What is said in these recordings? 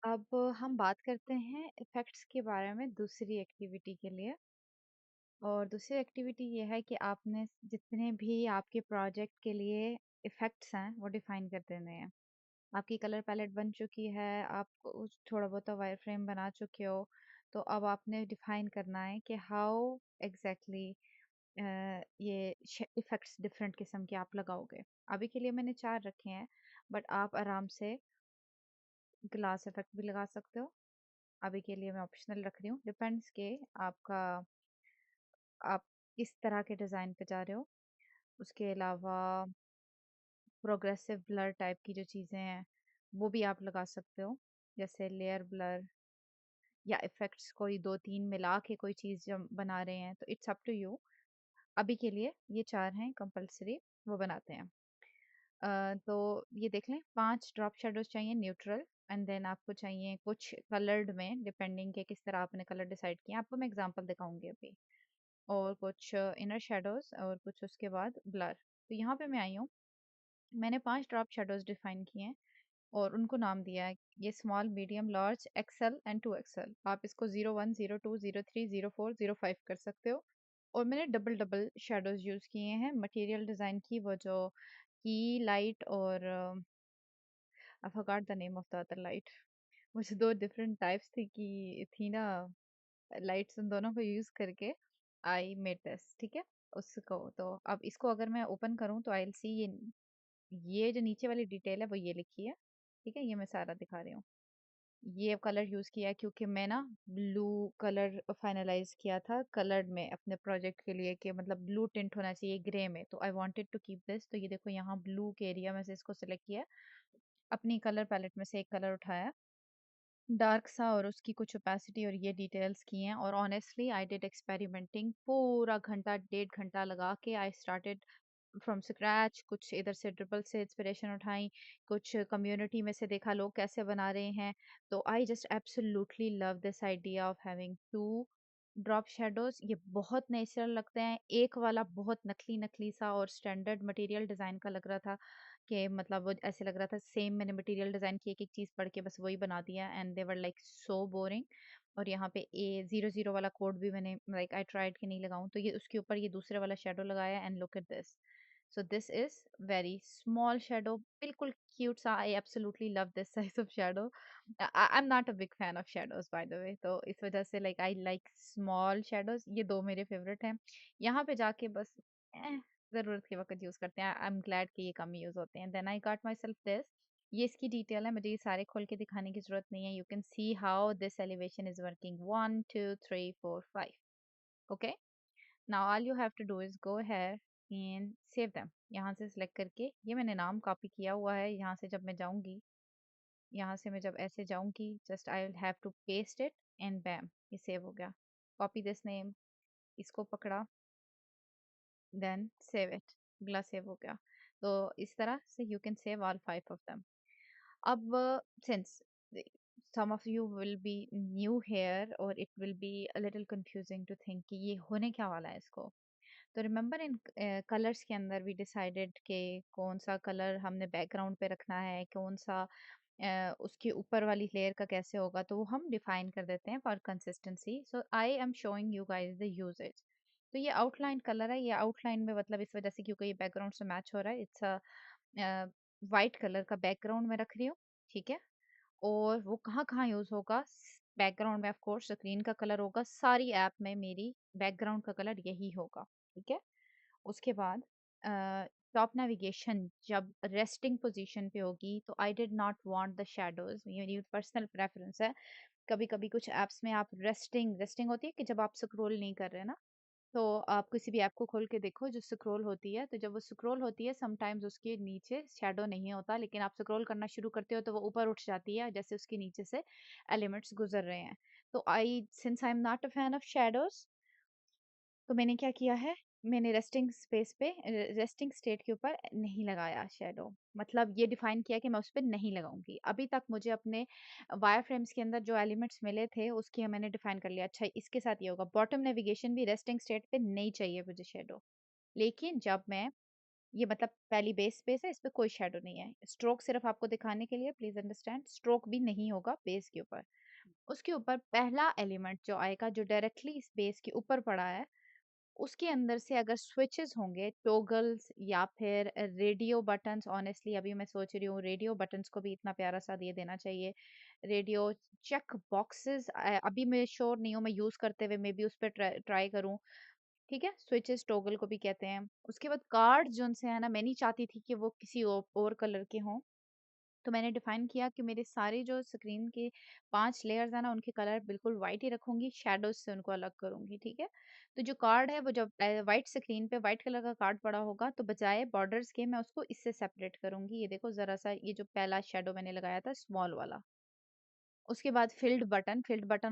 अब हम बात करते हैं इफ़ेक्ट्स के बारे में दूसरी एक्टिविटी के लिए। और दूसरी एक्टिविटी ये है कि आपने जितने भी आपके प्रोजेक्ट के लिए इफ़ेक्ट्स हैं, वो डिफ़ाइन कर देने हैं। आपकी कलर पैलेट बन चुकी है, आप थोड़ा बहुत वायरफ्रेम बना चुके हो, तो अब आपने डिफ़ाइन करना है कि हाउ एग्ज़ैक्टली ये इफ़ेक्ट्स डिफरेंट किस्म के आप लगाओगे। अभी के लिए मैंने 4 रखे हैं, बट आप आराम से ग्लास इफ़ेक्ट भी लगा सकते हो। अभी के लिए मैं ऑप्शनल रख रही हूँ, डिपेंड्स के आपका आप किस तरह के डिज़ाइन पे जा रहे हो। उसके अलावा प्रोग्रेसिव ब्लर टाइप की जो चीज़ें हैं, वो भी आप लगा सकते हो। जैसे लेयर ब्लर या इफ़ेक्ट्स कोई 2-3 मिला के कोई चीज़ जब बना रहे हैं, तो इट्स अप टू यू। अभी के लिए ये 4 हैं कंपल्सरी, वो बनाते हैं। तो ये देख लें 5 ड्रॉप शैडोज़ चाहिए न्यूट्रल एंड देन आपको चाहिए कुछ कलर्ड में डिपेंडिंग के किस तरह आपने कलर डिसाइड किया। आपको मैं एग्ज़ाम्पल दिखाऊँगी अभी। और कुछ इनर शैडोज़ और कुछ उसके बाद ब्लर। तो यहाँ पे मैं आई हूँ, मैंने 5 ड्रॉप शैडोज़ डिफ़ाइन किए हैं और उनको नाम दिया है, ये small, medium, large, XL and 2 XL. आप इसको 01, 02, 03, 04, 05 कर सकते हो। और मैंने डबल-डबल शैडोज़ यूज़ किए हैं, मटेरियल डिज़ाइन की वो जो की लाइट और I forgot the name of the other light. मुझे 2 डिफरेंट टाइप्स थी ना लाइट्स, उन दोनों को यूज़ करके आई मेड दिस, ठीक है? उसको तो अब इसको अगर मैं ओपन करूँ तो आई विल सी ये जो नीचे वाली डिटेल है वो ये लिखी है, ठीक है? ये मैं सारा दिखा रही हूँ। ये कलर यूज़ किया है क्योंकि मैं ना ब्लू कलर फाइनलाइज़ किया था कलर्ड में अपने प्रोजेक्ट के लिए कि मतलब ब्लू टिंट होना चाहिए ग्रे में, तो I wanted to keep this. तो ये देखो यहाँ ब्लू के एरिया में से इसको सिलेक्ट किया, अपनी कलर पैलेट में से एक कलर उठाया डार्क सा और उसकी कुछ ओपेसिटी और ये डिटेल्स की हैं। और ऑनेस्टली आई डिड एक्सपेरिमेंटिंग पूरा घंटा 1.5 घंटा लगा के आई स्टार्टेड फ्रॉम स्क्रैच। कुछ इधर से ड्रिबल से इंस्पिरेशन उठाई, कुछ कम्युनिटी में से देखा लोग कैसे बना रहे हैं। तो I just absolutely love this idea of having two drop shadows. ये बहुत नेचुरल लगते हैं। एक वाला बहुत नकली नकली सा और स्टैंडर्ड मटेरियल डिजाइन का लग रहा था कि मतलब वो ऐसे लग रहा था सेम मैंने मटेरियल डिजाइन की एक एक चीज पढ़ के बस वही बना दिया and they were like so boring. और यहाँ पे A00 वाला कोड भी मैंने लाइक आई ट्राइड कि नहीं लगाऊं, तो ये उसके ऊपर ये दूसरे वाला शेडो लगाया and look at this. So this is very small shadow, बिल्कुल क्यूट सा। I absolutely love this size of shadow. I am not a big fan of shadows by the way, तो इस वजह से like I like small shadows. ये दो मेरे favourite हैं। यहाँ पे जाके बस ज़रूरत के वक़्त यूज़ करते हैं। आई एम ग्लैड कि ये कम यूज़ होते हैं। Then I got myself this. ये इसकी डिटेल है, मुझे ये सारे खोल के दिखाने की ज़रूरत नहीं है। You can see how this elevation is working 1 2 3 4 5। Okay? Now all you have to do is go ahead and save them. यहाँ से सिलेक्ट करके ये मैंने नाम कॉपी किया हुआ है। यहाँ से जब मैं जाऊँगी, यहाँ से मैं जब ऐसे जाऊँगी, just I will have to paste it and bam, ये सेव हो गया। कॉपी दिस नेम, इसको पकड़ा, देन सेव इट, अगला सेव हो गया। तो इस तरह से you can save all 5 of them. अब since some of you will be new here or it will be a little confusing to think कि ये होने क्या वाला है इसको। तो रिमेम्बर इन कलर्स के अंदर वी डिसाइडेड कि कौन सा कलर हमने बैकग्राउंड पे रखना है, कौन सा उसके ऊपर वाली लेयर का कैसे होगा, तो वो हम डिफाइन कर देते हैं for consistency. So I am showing you guys the usages. तो ये आउटलाइन कलर है, ये आउटलाइन में मतलब इस वजह से क्योंकि ये बैकग्राउंड से मैच हो रहा है, इट्स अ वाइट कलर का बैकग्राउंड में रख रही हूँ, ठीक है। और वो कहाँ-कहाँ यूज़ होगा, बैकग्राउंड में ऑफ कोर्स स्क्रीन का कलर होगा, सारी ऐप में मेरी बैकग्राउंड का कलर यही होगा, ठीक है। उसके बाद टॉप नेविगेशन जब रेस्टिंग पोजीशन पे होगी तो I did not want the shadows, मेरी पर्सनल प्रेफरेंस है। कभी-कभी कुछ ऐप्स में आप रेस्टिंग रेस्टिंग होती है कि जब आप स्क्रॉल नहीं कर रहे ना, तो आप किसी भी ऐप को खोल के देखो जो स्क्रॉल होती है, तो जब वो स्क्रॉल होती है समटाइम्स उसके नीचे शैडो नहीं होता, लेकिन आप स्क्रॉल करना शुरू करते हो तो वो ऊपर उठ जाती है जैसे उसके नीचे से एलिमेंट्स गुजर रहे हैं। तो I since I am not a fan of shadows, तो मैंने क्या किया है, मैंने रेस्टिंग स्पेस पे रेस्टिंग स्टेट के ऊपर नहीं लगाया शैडो। मतलब ये डिफाइन किया कि मैं उस पे नहीं लगाऊंगी। अभी तक मुझे अपने वायर फ्रेम्स के अंदर जो एलिमेंट्स मिले थे उसके मैंने डिफाइन कर लिया, अच्छा इसके साथ ये होगा। बॉटम नेविगेशन भी रेस्टिंग स्टेट पे नहीं चाहिए मुझे शैडो। लेकिन जब मैं ये मतलब पहली बेस स्पेस है, इस पे कोई शैडो नहीं है। स्ट्रोक सिर्फ आपको दिखाने के लिए, प्लीज अंडरस्टैंड, स्ट्रोक भी नहीं होगा बेस के ऊपर। उसके ऊपर पहला एलिमेंट जो आएगा, जो डायरेक्टली इस बेस के ऊपर पड़ा है, उसके अंदर से अगर स्विचेस होंगे, टॉगल्स या फिर रेडियो बटन्स, ऑनेस्टली अभी मैं सोच रही हूँ रेडियो बटन्स को भी इतना प्यारा सा दे देना चाहिए। रेडियो चेक बॉक्सेस, अभी मैं श्योर नहीं हूँ, मैं यूज करते हुए मे बी उस पर ट्राई ट्राई करूँ। ठीक है, स्विचेस टॉगल को भी कहते हैं। उसके बाद कार्ड जो से है ना, मैं नहीं चाहती थी कि वो किसी और कलर के हों, तो मैंने डिफाइन किया कि मेरे सारे जो स्क्रीन के 5 लेयर्स हैं ना, उनके कलर बिल्कुल व्हाइट ही रखूंगी, शैडोज से उनको अलग करूंगी। ठीक है, तो जो कार्ड है वो जब व्हाइट स्क्रीन पे व्हाइट कलर का कार्ड पड़ा होगा, तो बजाय बॉर्डर्स के मैं उसको इससे सेपरेट करूंगी। ये देखो जरा सा, ये जो पहला शेडो मैंने लगाया था स्मॉल वाला। उसके बाद फिल्ड बटन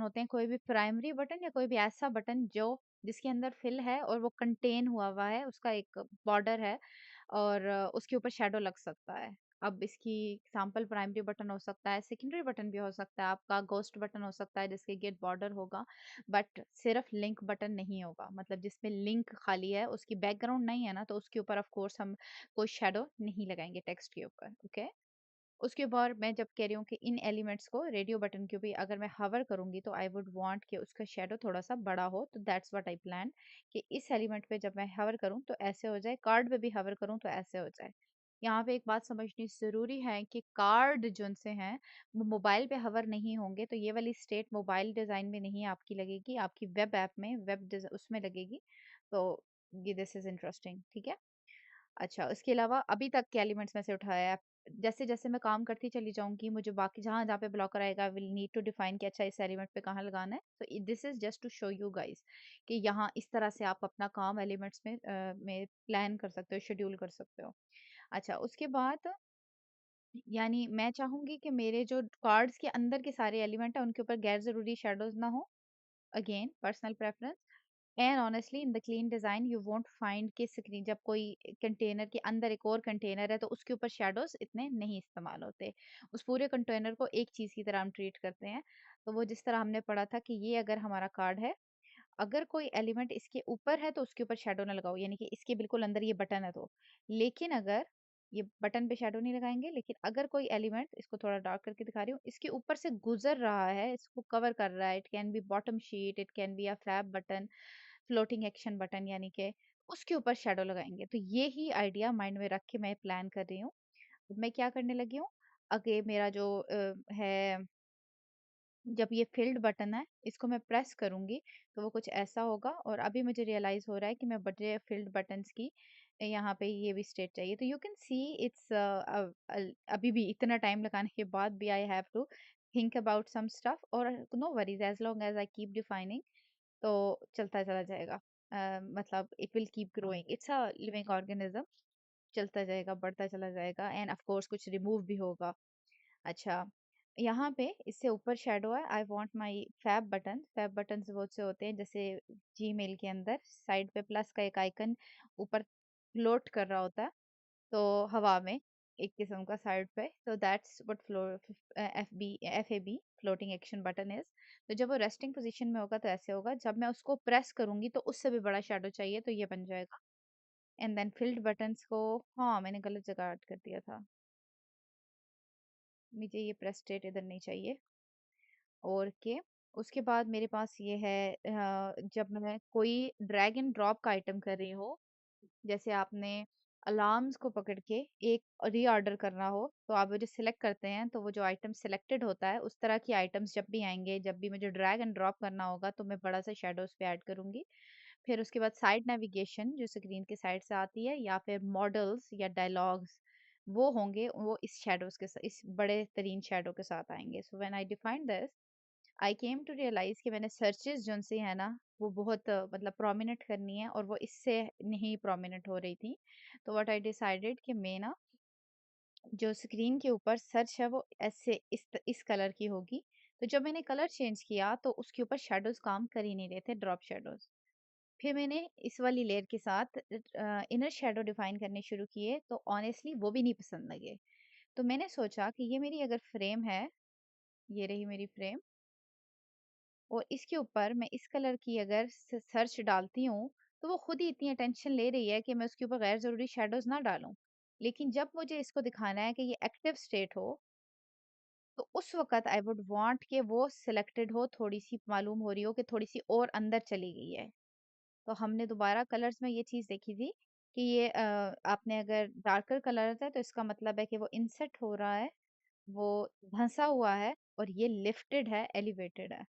होते हैं, कोई भी प्राइमरी बटन या कोई भी ऐसा बटन जो जिसके अंदर फिल है और वो कंटेन हुआ है, उसका एक बॉर्डर है, और उसके ऊपर शैडो लग सकता है। अब इसकी एग्जाम्पल प्राइमरी बटन हो सकता है, सेकेंडरी बटन भी हो सकता है, आपका गोस्ट बटन हो सकता है जिसके गेट बॉर्डर होगा, बट सिर्फ लिंक बटन नहीं होगा। मतलब जिसमें लिंक खाली है, उसकी बैकग्राउंड नहीं है ना, तो उसके ऊपर ऑफ कोर्स हम कोई शेडो नहीं लगाएंगे टेक्स्ट के ऊपर। ओके, उसके बाद मैं जब कह रही हूँ कि इन एलिमेंट्स को रेडियो बटन के ऊपर अगर मैं हवर करूंगी, तो आई वुड वांट कि उसका शेडो थोड़ा सा बड़ा हो, तो दैट्स व्हाट आई प्लान, कि इस एलिमेंट पे जब मैं हवर करूँ तो ऐसे हो जाए, कार्ड पे भी हवर करूँ तो ऐसे हो जाए। यहाँ पे एक बात समझनी जरूरी है कि कार्ड जो से हैं वो मोबाइल पे हवर नहीं होंगे, तो ये वाली स्टेट मोबाइल डिजाइन में नहीं आपकी लगेगी, आपकी वेब ऐप में, उसमें लगेगी। तो ये दिस इज इंटरेस्टिंग। ठीक है, अच्छा, उसके अलावा अभी तक के एलिमेंट्स में से उठाया है। जैसे-जैसे मैं काम करती चली जाऊँगी, मुझे बाकी जहाँ-जहाँ पे ब्लॉकर आएगा, I will need to define कि अच्छा इस एलिमेंट पे कहाँ लगाना है। तो this is just to show you guys कि यहाँ इस तरह से आप अपना काम एलिमेंट्स में प्लान कर सकते हो, शेड्यूल कर सकते हो। अच्छा, उसके बाद यानी मैं चाहूँगी कि मेरे जो कार्ड्स के अंदर के सारे एलिमेंट हैं, उनके ऊपर गैर ज़रूरी शैडोज़ ना हो। Again personal preference. And honestly in the clean design you won't find कि स्क्रीन, जब कोई कंटेनर के अंदर एक और कंटेनर है, तो उसके ऊपर शेडोज इतने नहीं इस्तेमाल होते। उस पूरे कंटेनर को एक चीज की तरह हम ट्रीट करते हैं। तो वो जिस तरह हमने पढ़ा था कि ये अगर हमारा कार्ड है, अगर कोई एलिमेंट इसके ऊपर है तो उसके ऊपर शेडो ना लगाओ, यानी कि इसके बिल्कुल अंदर ये बटन है तो। लेकिन अगर ये बटन पे शेडो नहीं लगाएंगे, लेकिन अगर कोई एलिमेंट, इसको थोड़ा डार्क करके दिखा रही हूँ, इसके ऊपर से गुजर रहा है, इसको कवर कर रहा है, it can be bottom sheet, it can be a fab button, floating action button, यानी कि उसके ऊपर शेडो लगाएंगे। तो ये ही आइडिया माइंड में रख के मैं प्लान कर रही हूँ। मैं क्या करने लगी हूँ, आगे मेरा जो है, जब ये फ़ील्ड बटन है, इसको मैं प्रेस करूँगी, तो वो कुछ ऐसा होगा, और अभी मुझे रियलाइज़ हो रहा है कि मैं बड़े फ़ील्ड बटन्स की यहाँ पे ये भी स्टेट चाहिए। तो यू कैन सी इट्स अभी भी इतना टाइम लगाने के बाद भी I have to think about some stuff, और no worries as long as I keep defining, तो चलता चला जाएगा। मतलब it will keep growing, it's a living organism, चलता जाएगा, बढ़ता चला जाएगा, एंड ऑफ कोर्स कुछ रिमूव भी होगा। अच्छा, यहाँ पे इससे ऊपर शैडो है, I want my fab buttons वो से होते हैं जैसे जीमेल के अंदर साइड पे प्लस का एक आइकन ऊपर फ्लोट कर रहा होता है, तो हवा में एक किस्म का साइड पे, तो that's what flow F A B floating action button is. तो जब वो रेस्टिंग पोजीशन में होगा तो ऐसे होगा, जब मैं उसको प्रेस करूंगी तो उससे भी बड़ा शैडो चाहिए, तो ये बन जाएगा। एंड देन फिल्ड बटन्स को, हाँ मैंने गलत जगह ऐड कर दिया था, मुझे ये प्रेस स्टेट इधर नहीं चाहिए। और के उसके बाद मेरे पास ये है, जब मैं कोई ड्रैग एंड ड्रॉप का आइटम कर रही हूँ, जैसे आपने अलार्म्स को पकड़ के एक रीऑर्डर करना हो, तो आप वो जो सिलेक्ट करते हैं, तो वो जो आइटम सिलेक्टेड होता है, उस तरह की आइटम्स जब भी आएंगे, जब भी मुझे ड्रैग एंड ड्रॉप करना होगा, तो मैं बड़ा सा शेडोज पे ऐड करूंगी। फिर उसके बाद साइड नेविगेशन जो स्क्रीन के साइड से आती है, या फिर मॉडल्स या डायलॉग्स, वो होंगे, वो इस शेडोज के साथ, इस बड़े तरीन शेडो के साथ आएंगे। So when I defined this, I came to realize कि मैंने सर्चेस जो से है ना, वो बहुत मतलब प्रोमिनेंट करनी है, और वो इससे नहीं प्रोमिनेंट हो रही थी। तो व्हाट आई डिसाइडेड कि मैं ना, जो स्क्रीन के ऊपर सर्च है वो ऐसे इस कलर की होगी। तो जब मैंने कलर चेंज किया, तो उसके ऊपर शेडोज काम कर ही नहीं रहे थे, ड्रॉप शेडोज। फिर मैंने इस वाली लेयर के साथ इनर शेडो डिफाइन करने शुरू किए, तो ऑनेस्टली वो भी नहीं पसंद लगे। तो मैंने सोचा कि ये मेरी अगर फ्रेम है, ये रही मेरी फ्रेम, और इसके ऊपर मैं इस कलर की अगर सर्च डालती हूँ, तो वो खुद ही इतनी अटेंशन ले रही है कि मैं उसके ऊपर गैर ज़रूरी शैडोज़ ना डालूँ। लेकिन जब मुझे इसको दिखाना है कि ये एक्टिव स्टेट हो, तो उस वक़्त आई वुड वांट कि वो सिलेक्टेड हो, थोड़ी-सी मालूम हो रही हो कि थोड़ी-सी और अंदर चली गई है। तो हमने दोबारा कलर्स में ये चीज़ देखी थी कि ये आपने अगर डार्कर कलर है तो इसका मतलब है कि वो इनसेट हो रहा है, वो धँसा हुआ है और ये लिफ्टेड है, एलिवेटेड है।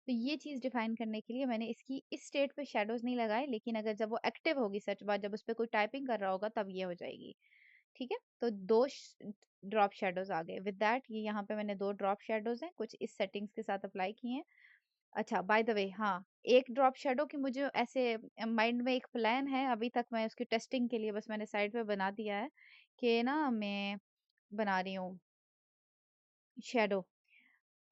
तो ये चीज़ डिफाइन करने के लिए मैंने इसकी इस स्टेट पे शैडोज़ नहीं लगाए, लेकिन अगर जब वो एक्टिव होगी सच बात, जब उसपे कोई टाइपिंग कर रहा होगा तब ये हो जाएगी। ठीक है? तो 2 ड्रॉप शैडोज़ आ गए। विद दैट ये यहाँ पे मैंने 2 ड्रॉप शैडोज़ हैं, कुछ इस सेटिंग्स के साथ अप्लाई किए हैं। अच्छा बाय द वे हाँ, एक ड्रॉप शैडो की मुझे ऐसे माइंड में एक प्लान है, अभी तक मैं उसकी टेस्टिंग के लिए बस मैंने साइड पे बना दिया है कि ना मैं बना रही हूँ शैडो।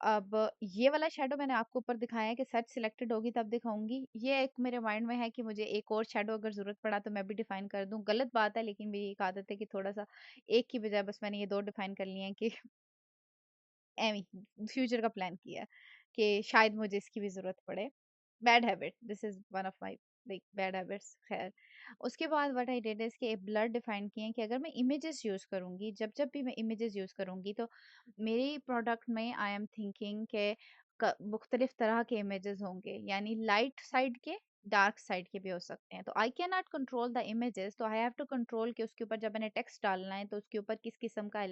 अब ये वाला शैडो मैंने आपको ऊपर दिखाया है कि सेट सिलेक्टेड होगी तब दिखाऊँगी। ये एक मेरे माइंड में है कि मुझे एक और शैडो अगर ज़रूरत पड़ा तो मैं भी डिफाइन कर दूँ। गलत बात है लेकिन मेरी एक आदत है कि थोड़ा-सा एक की बजाय बस मैंने ये 2 डिफाइन कर लिए हैं कि एवं ही फ्यूचर का प्लान किया है कि शायद मुझे इसकी भी ज़रूरत पड़े। Bad habit, this is one of my like bad habits खैर। उसके बाद व्हाट आई डिड इज़ कि ब्लर डिफाइन किए हैं कि अगर मैं इमेजेस यूज़ करूँगी, जब भी मैं इमेजेस यूज़ करूँगी तो मेरी प्रोडक्ट में आई एम थिंकिंग के मुख्तलिफ तरह के इमेजेस होंगे, यानी लाइट साइड के, डार्क साइड के भी हो सकते हैं। तो I can not control the images, तो आई हैव टू कंट्रोल कि उसके ऊपर जब मैंने टेक्स्ट डालना है तो उसके ऊपर किस किस्म का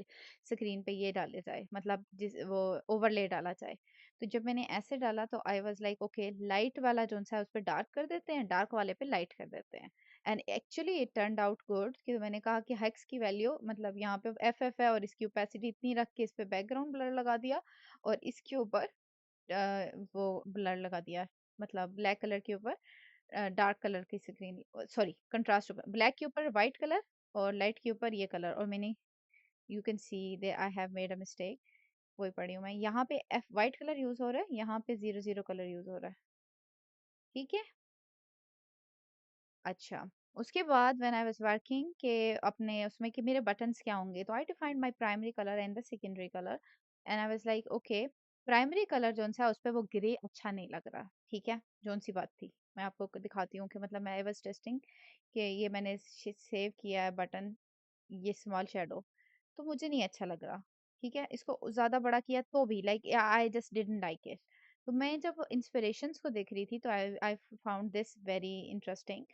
स्क्रीन पे ये डाले जाए, मतलब जिस वो ओवरले डाला जाए। तो जब मैंने ऐसे डाला तो I was like okay, light वाला जो सा है उस पे डार्क कर देते हैं, डार्क वाले पे लाइट कर देते हैं। And actually it turned out good कि मैंने कहा कि हेक्स की वैल्यू मतलब यहाँ पे एफ है और इसकी ओपेसिटी इतनी रख के इस पे बैकग्राउंड ब्लर लगा दिया और इसके ऊपर वो ब्लर लगा दिया, मतलब ब्लैक कलर के ऊपर डार्क कलर की स्क्रीन, सॉरी कंट्रास्ट ऊपर ब्लैक के ऊपर व्हाइट कलर और लाइट के ऊपर ये कलर, और मैंने you can C they I have made a mistake. वही पढ़ी हूँ मैं, यहाँ पे एफ व्हाइट कलर यूज हो रहा है, यहाँ पे 00 कलर यूज हो रहा है। ठीक है। अच्छा, उसके बाद व्हेन आई वाज वर्किंग के अपने उसमें कि मेरे बटन्स क्या होंगे, तो I defined my primary colour and the secondary colour and I was like okay, primary colour zone सा उस पे वो ग्रे अच्छा नहीं लग रहा। ठीक है, जोन सी बात थी, मैं आपको दिखाती हूँ कि मतलब मैं आई वाज टेस्टिंग कि ये मैंने सेव किया है बटन, ये स्मॉल शैडो, तो मुझे नहीं अच्छा लग रहा। ठीक है, इसको ज़्यादा बड़ा किया तो भी like I just didn't like it. तो मैं जब इंस्पिरेशंस को देख रही थी तो I I found this very interesting.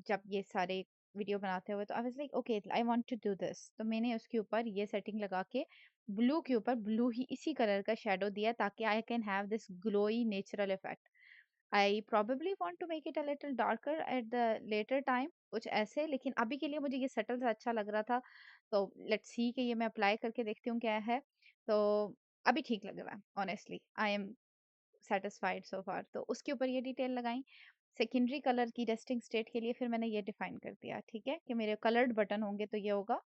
जब ये सारे वीडियो बनाते हुए तो I was like okay I want to do this, तो मैंने उसके ऊपर ये सेटिंग लगा के ब्लू के ऊपर ब्लू ही इसी कलर का शेडो दिया ताकि I can have this glowy natural effect. I probably want to make it a little darker at the later time, कुछ ऐसे, लेकिन अभी के लिए मुझे ये सटल सा अच्छा लग रहा था। तो लेट्स सी कि ये मैं अप्लाई करके देखती हूँ क्या है। तो अभी ठीक लग रहा है, ऑनेस्टली आई एम सैटिस्फाइड सो फार। तो उसके ऊपर ये डिटेल लगाई। सेकेंडरी कलर की रेस्टिंग स्टेट के लिए फिर मैंने ये डिफाइन कर दिया, ठीक है, कि मेरे कलर्ड बटन होंगे तो ये होगा।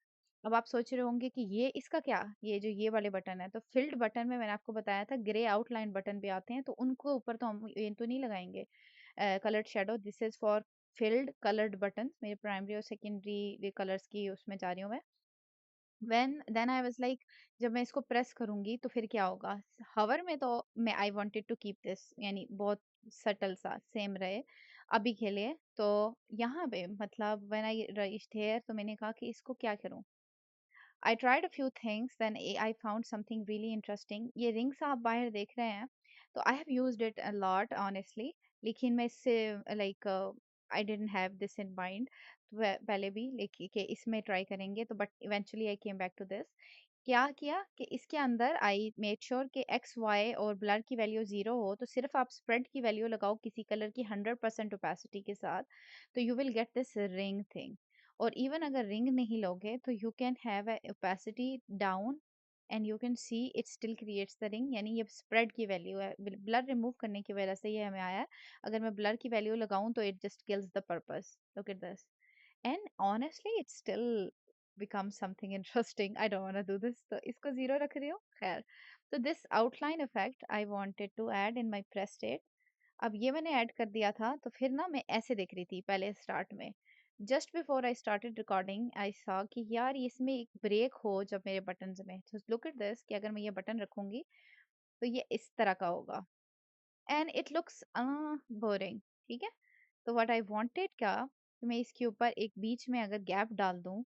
अब आप सोच रहे होंगे कि ये इसका क्या, ये जो ये वाले बटन है, तो फिल्ड बटन में मैंने आपको बताया था ग्रे आउटलाइन बटन भी आते हैं, तो उनको ऊपर तो हम ये तो नहीं लगाएंगे coloured shadow. This is for filled coloured button, मेरे प्राइमरी और सेकेंडरी कलर्स की उसमें जा रही हूँ मैं। When then I was like जब मैं इसको प्रेस करूंगी तो फिर क्या होगा, हवर में तो मैं I wanted to keep this, यानी बहुत सटल सा सेम रहे अभी के लिए। तो यहाँ पे मतलब व्हेन आई रीच्ड हियर तो मैंने कहा कि इसको क्या करूं। I tried a few things, then I found something really interesting. ये रिंग्स आप बाहर देख रहे हैं, तो I have used it a lot honestly. लेकिन मैं इससे like I didn't have this in mind तो पहले भी लेकिन कि इसमें ट्राई करेंगे तो but eventually I came back to this. क्या किया कि इसके अंदर आई मेड श्योर कि एक्स वाई और ब्लर की वैल्यू जीरो हो, तो सिर्फ आप स्प्रेड की वैल्यू लगाओ किसी कलर की 100% ओपेसिटी के साथ, तो you will get this ring thing. और इवन अगर रिंग नहीं लोगे तो you can have a opacity down and you can see it still creates the ring, यानी ये स्प्रेड की वैल्यू है, ब्लर रिमूव करने की वजह से ये हमें आया है। अगर मैं ब्लर की वैल्यू लगाऊं तो it just kills the purpose, look at this. And honestly it still become something interesting. I don't want to do this, तो इसको जीरो रख रही हूँ खैर। तो this outline effect I wanted to add in my press state. अब ये मैंने ऐड कर दिया था तो फिर ना मैं ऐसे देख रही थी पहले स्टार्ट में, just before I started recording I saw कि यार इसमें एक ब्रेक हो जब मेरे बटन्स में, तो लुक एट दिस कि अगर मैं ये बटन रखूंगी तो ये इस तरह का होगा एंड इट लुक्स बोरिंग। ठीक है, तो व्हाट आई वांटेड क्या कि मैं इसके ऊपर एक बीच में अगर गैप डाल दूं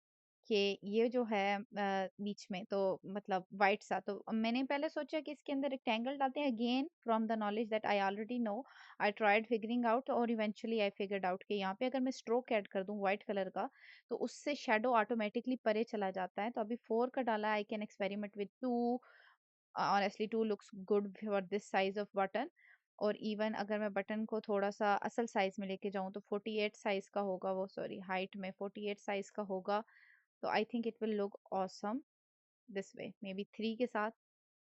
कि ये जो है बीच में तो मतलब वाइट सा तो मैंने पहले सोचा कि इसके अंदर रेक्टेंगल डालते हैं again from the knowledge that I already know I tried figuring out और इवेंचुअली आई फिगर्ड आउट कि यहाँ पे अगर मैं स्ट्रोक ऐड कर दूं व्हाइट कलर का तो उससे शेडो ऑटोमेटिकली परे चला जाता है तो अभी 4 का डाला I can experiment with 2 honestly 2 looks good for this size off button और इवन अगर मैं बटन को थोड़ा-सा असल साइज़ में लेके जाऊँ तो 48 साइज़ का होगा वो सॉरी हाइट में 48 साइज़ का होगा, तो I think it will look awesome this way may be 3 के साथ।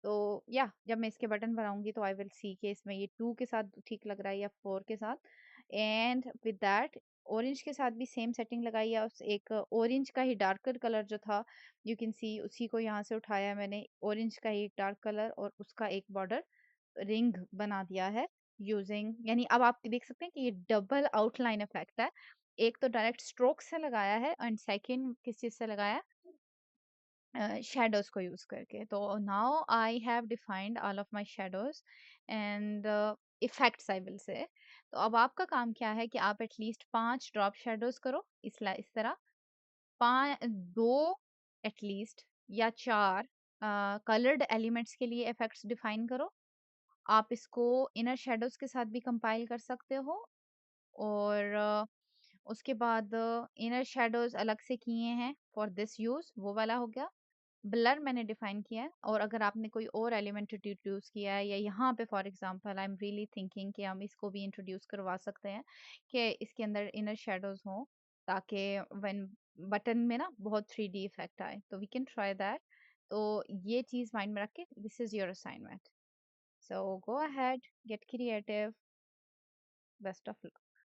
तो या जब मैं इसके बटन बनाऊँगी तो आई विल सी कि इसमें ये 2 के साथ ठीक लग रहा है या 4 के साथ एंड विद दैट ऑरेंज के साथ भी सेम सेटिंग लगाई है उस एक ऑरेंज का ही डार्कर कलर जो था यू कैन सी उसी को यहाँ से उठाया मैंने ऑरेंज का ही एक डार्क कलर और उसका एक बॉर्डर रिंग बना दिया है यूजिंग यानी अब आप देख सकते हैं कि ये डबल आउटलाइन इफेक्ट है। एक तो डायरेक्ट स्ट्रोक से लगाया है एंड सेकंड किस चीज़ से लगाया शैडोज को यूज करके तो now I have defined all of my shadows and effects I will say तो अब आपका काम क्या है कि आप एटलीस्ट 5 ड्रॉप शैडोज करो इस तरह पाँच 2 एटलीस्ट या 4 कलर्ड एलिमेंट्स के लिए इफेक्ट्स डिफाइन करो। आप इसको इनर शैडोज के साथ भी कंपाइल कर सकते हो और उसके बाद इनर शैडोज अलग से किए हैं फॉर दिस यूज वो वाला हो गया। ब्लर मैंने डिफाइन किया है और अगर आपने कोई और एलिमेंट इंट्रोड्यूस किया है या यहाँ पे for example I am really thinking कि हम इसको भी इंट्रोड्यूस करवा सकते हैं कि इसके अंदर इनर शेडोज हों ताकि व्हेन बटन में ना बहुत 3D इफेक्ट आए तो वी कैन ट्राई दैट। तो ये चीज माइंड में रख के this is your assignment so go ahead get creative best of